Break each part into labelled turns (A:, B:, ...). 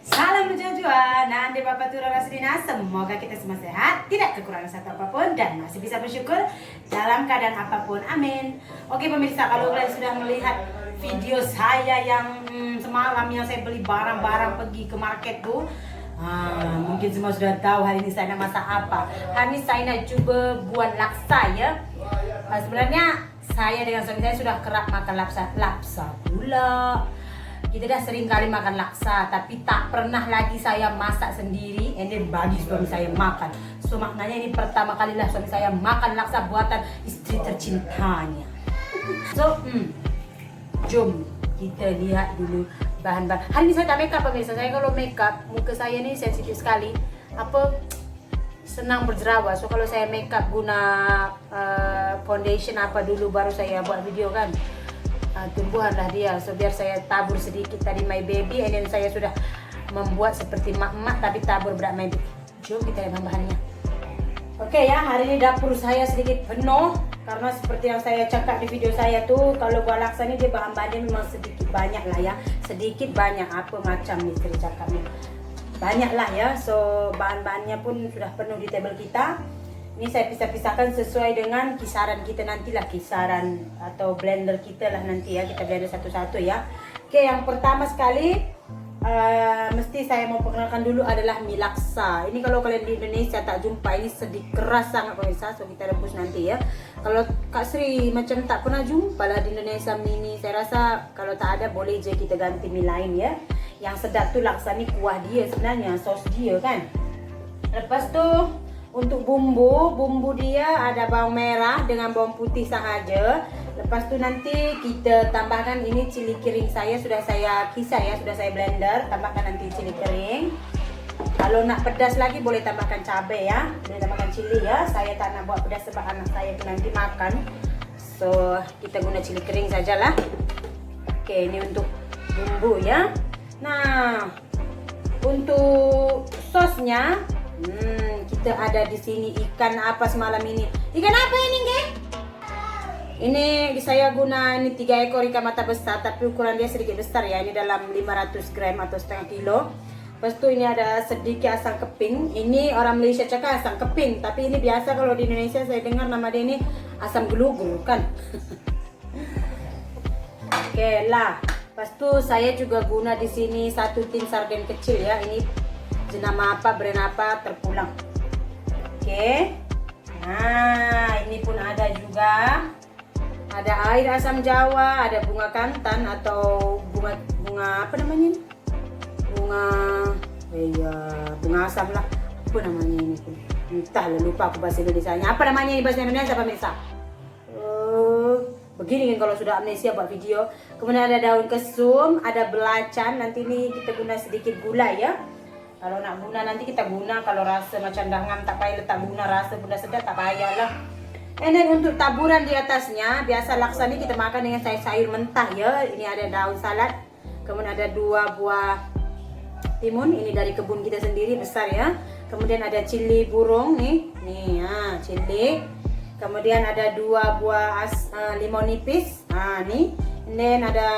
A: Salam berjuang, Nande Bapak Tura Rasulina. Semoga kita semua sehat, tidak kekurangan satu apapun, dan masih bisa bersyukur dalam keadaan apapun. Amin. Oke pemirsa, kalau kalian sudah melihat video saya yang semalam yang saya beli barang-barang pergi ke market tuh, mungkin semua sudah tahu hari ini saya nak masak apa. Hari ini saya nak cuba buat laksa ya. Sebenarnya saya dengan suami saya sudah kerap makan laksa pula. Kita dah sering kali makan laksa, tapi tak pernah lagi saya masak sendiri and then bagi suami saya makan. So maknanya ini pertama kalilah suami saya makan laksa buatan istri tercintanya. So jom kita lihat dulu bahan-bahan. Hari ini saya tak make up pemirsa. Saya kalau make up muka saya ni sensitif sekali. Senang berjerawat. So kalau saya make up guna foundation apa dulu baru saya buat video kan. Tumbuhanlah dia. So biar saya tabur sedikit tadi My Baby, and then saya sudah membuat seperti mak-mak tapi tabur berat My Baby. Jom kita lihat bahan-bahannya. Oke ya, hari ini dapur saya sedikit penuh karena seperti yang saya cakap di video saya tuh, kalau buat laksa ini dia bahan-bahannya memang sedikit banyak lah ya. Sedikit banyak apa macam nih saya cakapnya. Banyak lah ya. So bahan-bahannya pun sudah penuh di table kita. Ini saya pisah-pisahkan sesuai dengan kisaran kita nantilah, kisaran atau blender kita lah nanti ya, kita blender satu-satu ya. Oke, yang pertama sekali mesti saya mau perkenalkan dulu adalah mie laksa. Ini kalau kalian di Indonesia tak jumpa, ini sedikit keras sangat pemirsa, so kita rebus nanti ya. Kalau Kak Sri macam tak pernah jumpa lah di Indonesia mie ini, saya rasa kalau tak ada boleh je kita ganti mie lain ya. Yang sedap tuh laksa ni kuah dia sebenarnya, sos dia kan. Lepas tu untuk bumbu dia ada bawang merah dengan bawang putih sahaja. Lepas tu nanti kita tambahkan ini cili kering saya sudah saya kisar ya, sudah saya blender. Tambahkan nanti cili kering. Kalau nak pedas lagi boleh tambahkan cabai ya, boleh tambahkan cili ya. Saya tak nak buat pedas sebab anak saya tu nanti makan. So kita guna cili kering sajalah. Oke, ini untuk bumbu ya. Nah, untuk sosnya kita ada di sini ikan apa semalam ini. Ikan apa ini, geng? Ini saya guna ini 3 ekor ikan mata besar, tapi ukuran dia sedikit besar ya. Ini dalam 500 gram atau setengah kilo. Lepas tu ini ada sedikit asam keping. Ini orang Malaysia cakap asam keping, tapi ini biasa kalau di Indonesia saya dengar nama dia ini asam gelugur kan. Oke lah. Lepas tu saya juga guna di sini 1 tin sarden kecil ya. Ini jenama apa, brand apa terpulang. Oke. Nah, ini pun ada juga. Ada air asam jawa, ada bunga kantan atau bunga apa namanya ini? Bunga asam lah. Apa namanya ini pun? Entahlah, lupa aku bahasa Indonesianya. Apa namanya ini bahasa Indonesia pemirsa? Begini kan kalau sudah amnesia buat video. Kemudian ada daun kesum, ada belacan. Nanti ini kita guna sedikit gula ya. Kalau nak guna nanti kita guna, kalau rasa macam dah ngam tak payah letak guna, rasa bunda sedap tak payahlah. And then untuk taburan di atasnya, biasa laksa ni kita makan dengan sayur mentah ya. Ini ada daun salad, kemudian ada 2 buah timun, ini dari kebun kita sendiri besar ya. Kemudian ada cili burung nih ya, cili. Kemudian ada 2 buah limau nipis, nih. And then ada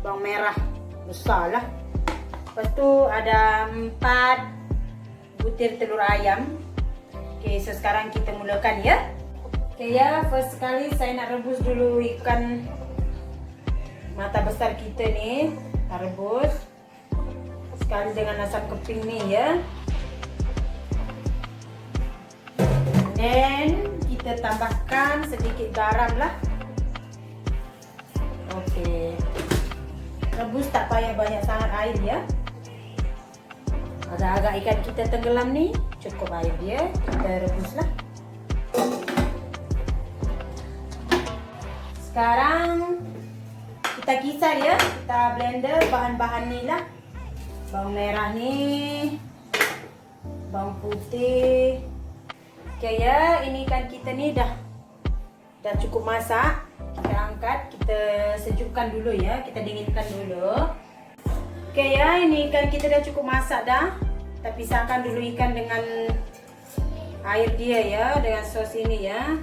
A: bawang merah besar lah. Lepas tu ada 4 butir telur ayam. Oke, so sekarang kita mulakan ya. Oke ya, first sekali saya nak rebus dulu ikan mata besar kita ni. Kita rebus sekali dengan asam keping ni ya. Dan kita tambahkan sedikit garam lah. Oke, rebus tak payah banyak sangat air ya. Ada agak ikan kita tenggelam nih, cukup air dia, kita rebuslah. Sekarang kita kisar ya, kita blender bahan-bahan nih lah. Bawang merah nih, bawang putih. Oke ya, ini ikan kita nih dah cukup masak. Kita angkat, kita sejukkan dulu ya, kita dinginkan dulu. Oke ya, ini ikan kita dah cukup masak dah. Kita pisahkan dulu ikan dengan air dia ya, dengan sos ini ya.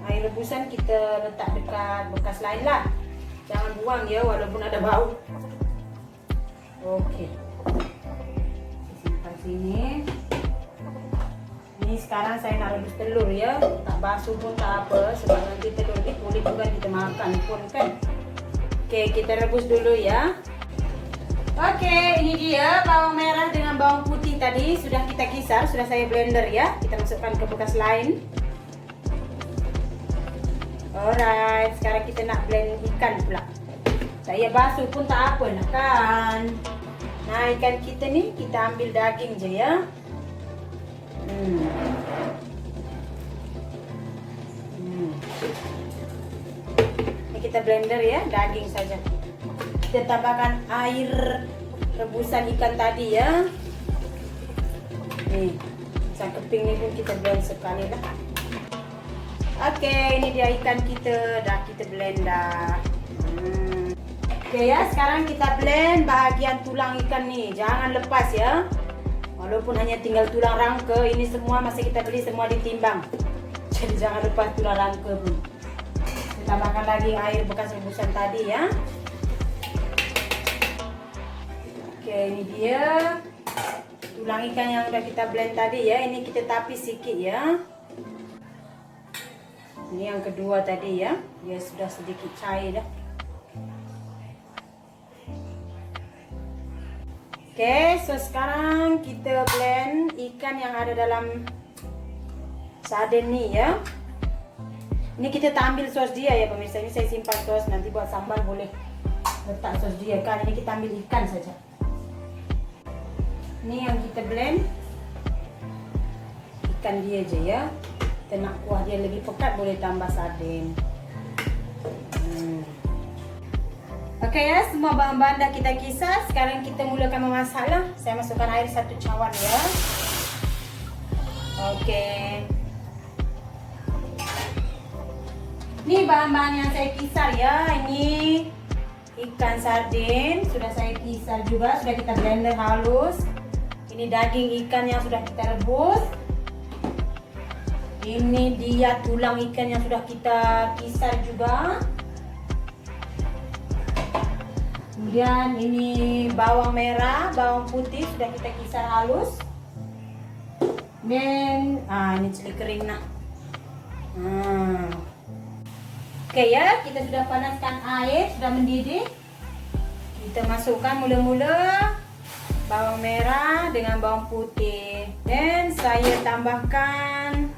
A: Air rebusan kita letak dekat bekas lain lah. Jangan buang ya, walaupun ada bau. Oke. Simpan sini. Ini sekarang saya nak rebus telur ya. Tak basuh pun tak apa, sebab nanti telur ini boleh juga kita makan pun kan. Oke, kita rebus dulu ya. Oke, ini dia bawang merah dengan bawang putih tadi sudah kita kisar, sudah saya blender ya. Kita masukkan ke bekas lain. Alright, sekarang kita nak blend ikan pula. Saya basuh pun tak apa lah kan. Nah, ikan kita ni kita ambil daging je ya. Ini kita blender ya, daging saja. Kita tambahkan air rebusan ikan tadi ya. Nih, sang keping ni pun kita blend sekali lah. Oke, ini dia ikan kita, dah kita blend dah. Oke ya, sekarang kita blend bahagian tulang ikan nih, jangan lepas ya. Walaupun hanya tinggal tulang rangka, ini semua masih kita beli semua ditimbang. Jadi jangan lepas tulang rangka pun. Kita tambahkan lagi air bekas rebusan tadi ya. Oke, ini dia tulang ikan yang udah kita blend tadi ya. Ini kita tapis sedikit ya. Ini yang kedua tadi ya. Dia sudah sedikit cair dah. Oke, so sekarang kita blend ikan yang ada dalam sarden nih ya. Ini kita tak ambil sos dia ya pemirsa. Ini saya simpan sos, nanti buat sambal boleh letak sos dia kan. Ini kita ambil ikan saja. Ini yang kita blend ikan dia aja ya. Kita nak kuah dia lebih pekat, boleh tambah sarden. Oke ya, semua bahan-bahan dah kita kisar. Sekarang kita mulakan memasak lah. Saya masukkan air 1 cawan ya. Oke. Ini bahan-bahan yang saya kisar ya. Ini ikan sarden sudah saya kisar juga, sudah kita blender halus. Ini daging ikan yang sudah kita rebus. Ini dia tulang ikan yang sudah kita kisar juga. Kemudian ini bawang merah, bawang putih sudah kita kisar halus. Dan ini cili kering nah. Oke ya, kita sudah panaskan air, sudah mendidih. Kita masukkan mula-mula bawang merah dengan bawang putih. Dan saya tambahkan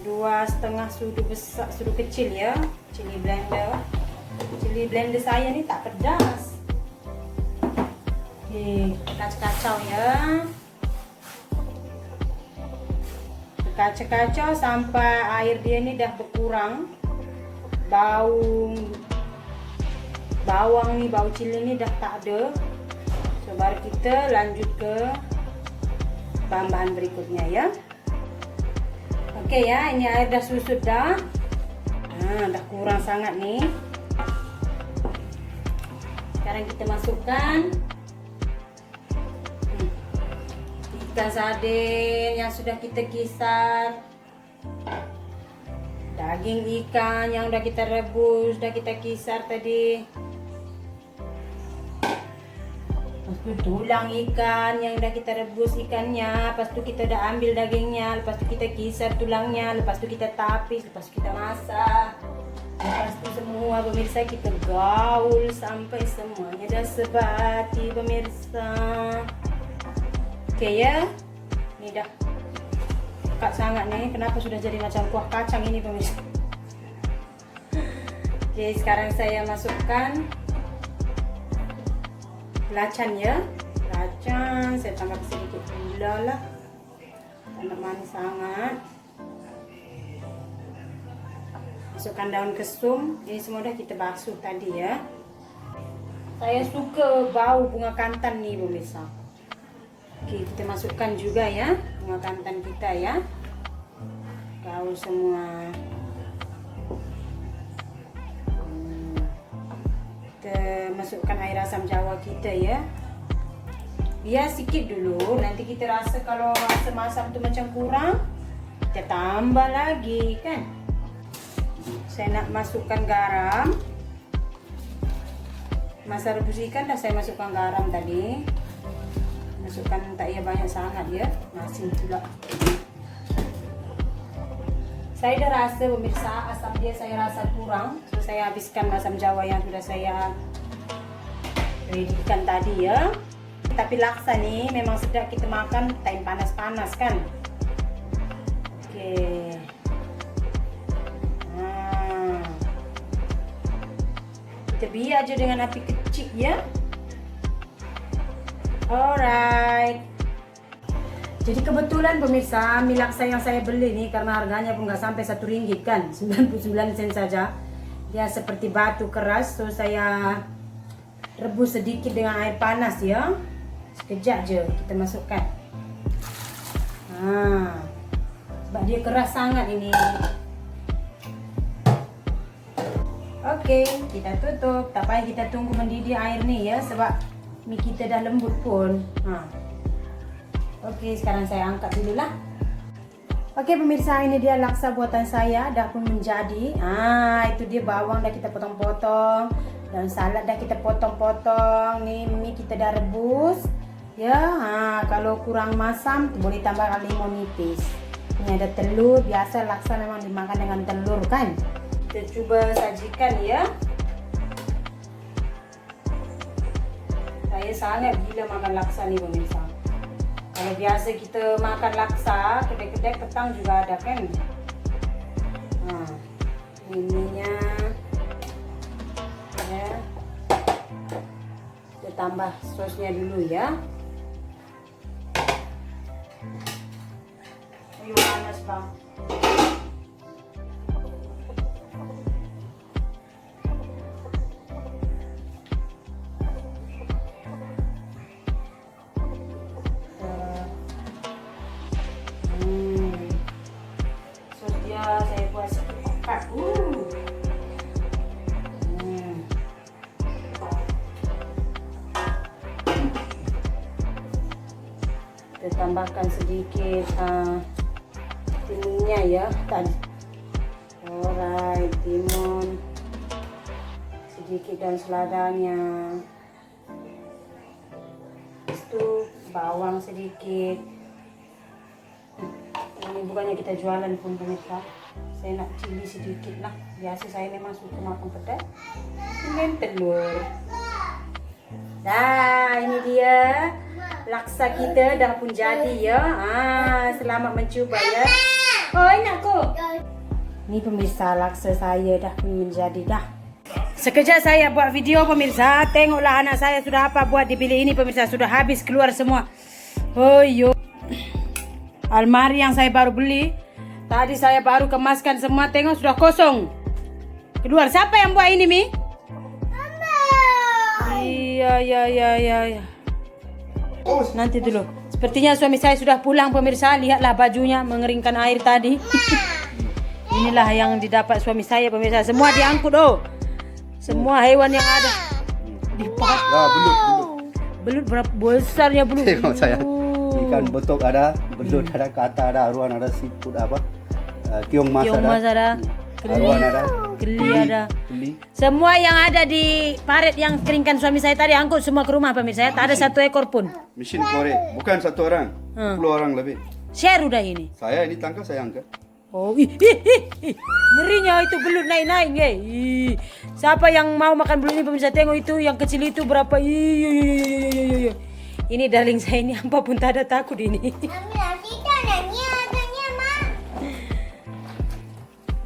A: 2,5 sudu kecil ya, cili blender. Cili blender saya ni tak pedas. Oke, kacau-kacau ya. Kacau-kacau sampai air dia ni dah berkurang. Bawang ni, bau cili ni dah tak ada. So baru kita lanjut ke bahan-bahan berikutnya ya. Oke ya, ini air dah susut dah. Dah kurang sangat nih. Sekarang kita masukkan ikan sarden yang sudah kita kisar. Daging ikan yang udah kita rebus, udah kita kisar tadi. Lepas tu tulang ikan yang udah kita rebus ikannya. Lepas tu kita udah ambil dagingnya. Lepas tu kita kisar tulangnya. Lepas tu kita tapis. Lepas tu kita masak. Lepas tu semua pemirsa kita gaul sampai semuanya dah sebati pemirsa. Oke ya. Ini dah pekat sangat nih. Kenapa sudah jadi macam kuah kacang ini pemirsa. Oke, sekarang saya masukkan belacan ya. Belacan saya tambah sedikit gula lah. Tambah manis sangat. Masukkan daun kesum. Ini semua dah kita basuh tadi ya. Saya suka bau bunga kantan nih pemirsa. Oke, kita masukkan juga ya bunga kantan kita ya. Gaul semua. Kita masukkan air asam jawa kita ya. Biar sikit dulu, nanti kita rasa kalau asam-asam tu macam kurang, kita tambah lagi kan. Saya nak masukkan garam. Masa rebus ikan dah saya masukkan garam tadi. Masukkan tak ya banyak sangat ya. Asin pula. Saya dah rasa pemirsa asam dia saya rasa kurang. So saya habiskan asam jawa yang sudah saya readykan tadi ya. Tapi laksa nih memang sedap kita makan time panas-panas kan. Oke. Kita biar aja dengan api kecil ya. Alright. Jadi kebetulan pemirsa mie laksa yang saya beli nih karena harganya pun nggak sampai RM1 kan, 99 sen saja. Dia seperti batu keras, so saya rebus sedikit dengan air panas ya. Sekejap je kita masukkan. Sebab dia keras sangat ini. Oke, kita tutup. Tak payah kita tunggu mendidih air nih ya, sebab mie kita dah lembut pun. Oke, sekarang saya angkat dulu lah. Oke pemirsa, ini dia laksa buatan saya, dah pun menjadi. Itu dia bawang dah kita potong-potong, dan salad dah kita potong-potong. Nih mie kita dah rebus. Ya, kalau kurang masam boleh tambahkan limau nipis. Ini ada telur, biasa laksa memang dimakan dengan telur kan. Kita coba sajikan ya. Saya sangat gila makan laksa nih pemirsa. Kalau biasa kita makan laksa, kedai-kedai petang juga ada kan. Ininya ya. Kita tambah sosnya dulu ya. Ayo panas bang. Saya buat sepekat. Kita tambahkan sedikit timunnya ya tadi. Alright, timun sedikit dan seladanya. Itu bawang sedikit. Ini bukannya kita jualan pun pemirsa, saya nak cili sedikit lah. Biasa saya memang suka makan pedas. Dengan telur. Dah, ini dia laksa kita dah pun jadi ya. Selamat mencuba ya. Oh anakku. Ini pemirsa laksa saya dah pun menjadi dah. Sekejap saya buat video pemirsa. Tengoklah anak saya sudah apa buat di bilik ini pemirsa. Sudah habis keluar semua. Oh yo. Almari yang saya baru beli, tadi saya baru kemaskan semua, tengok sudah kosong. Keluar, siapa yang buat ini, Mi? Mama. Iya. Nanti dulu. Sepertinya suami saya sudah pulang pemirsa, lihatlah bajunya mengeringkan air tadi. Inilah yang didapat suami saya pemirsa, semua diangkut semua hewan yang ada. Belut berapa besarnya belut?
B: Tengok saya. Ikan betok ada, belut ada, kata ada, aruan ada, seafood apa, kiong mas ada, aruan ada,
A: keli ada. Semua yang ada di paret yang keringkan suami saya tadi angkut semua ke rumah pemirsa. Tak ada satu ekor pun.
B: Mesin korek, bukan satu orang, 10 orang lebih.
A: Share udah ini.
B: Saya ini tangkap saya angkat.
A: Oh, ngerinya itu belut naik-naik. Siapa yang mau makan belut ini pemirsa, tengok itu yang kecil itu berapa. Ini darling saya ini apa pun tak ada takut ini.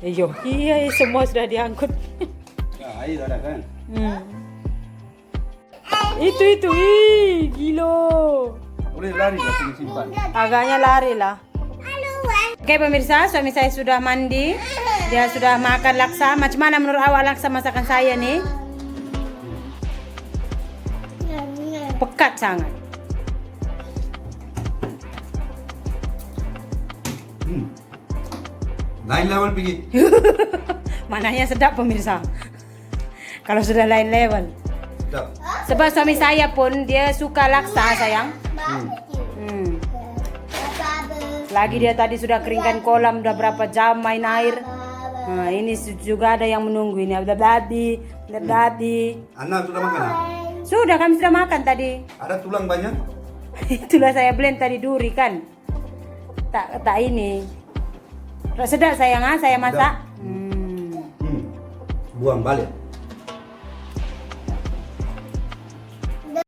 A: Iya semua sudah diangkut.
B: Air ada kan?
A: Itu, gila.
B: Boleh lari lah sini simpan.
A: Agaknya lari lah. Oke pemirsa, suami saya sudah mandi. Dia sudah makan laksa. Macam mana menurut awak laksa masakan saya nih? Pekat sangat.
B: Lain level pergi.
A: Mananya sedap pemirsa. Kalau sudah lain level.
B: Sedap.
A: Sebab suami saya pun dia suka laksa sayang. Lagi dia tadi sudah keringkan kolam, udah berapa jam main air. Nah, ini juga ada yang menunggu ini. Udah tadi.
B: Anak sudah makan?
A: Sudah, kami sudah makan tadi.
B: Ada tulang banyak?
A: Itulah saya blend tadi duri kan. Tak ini. Sedap sayang, saya masak.
B: Buang balik.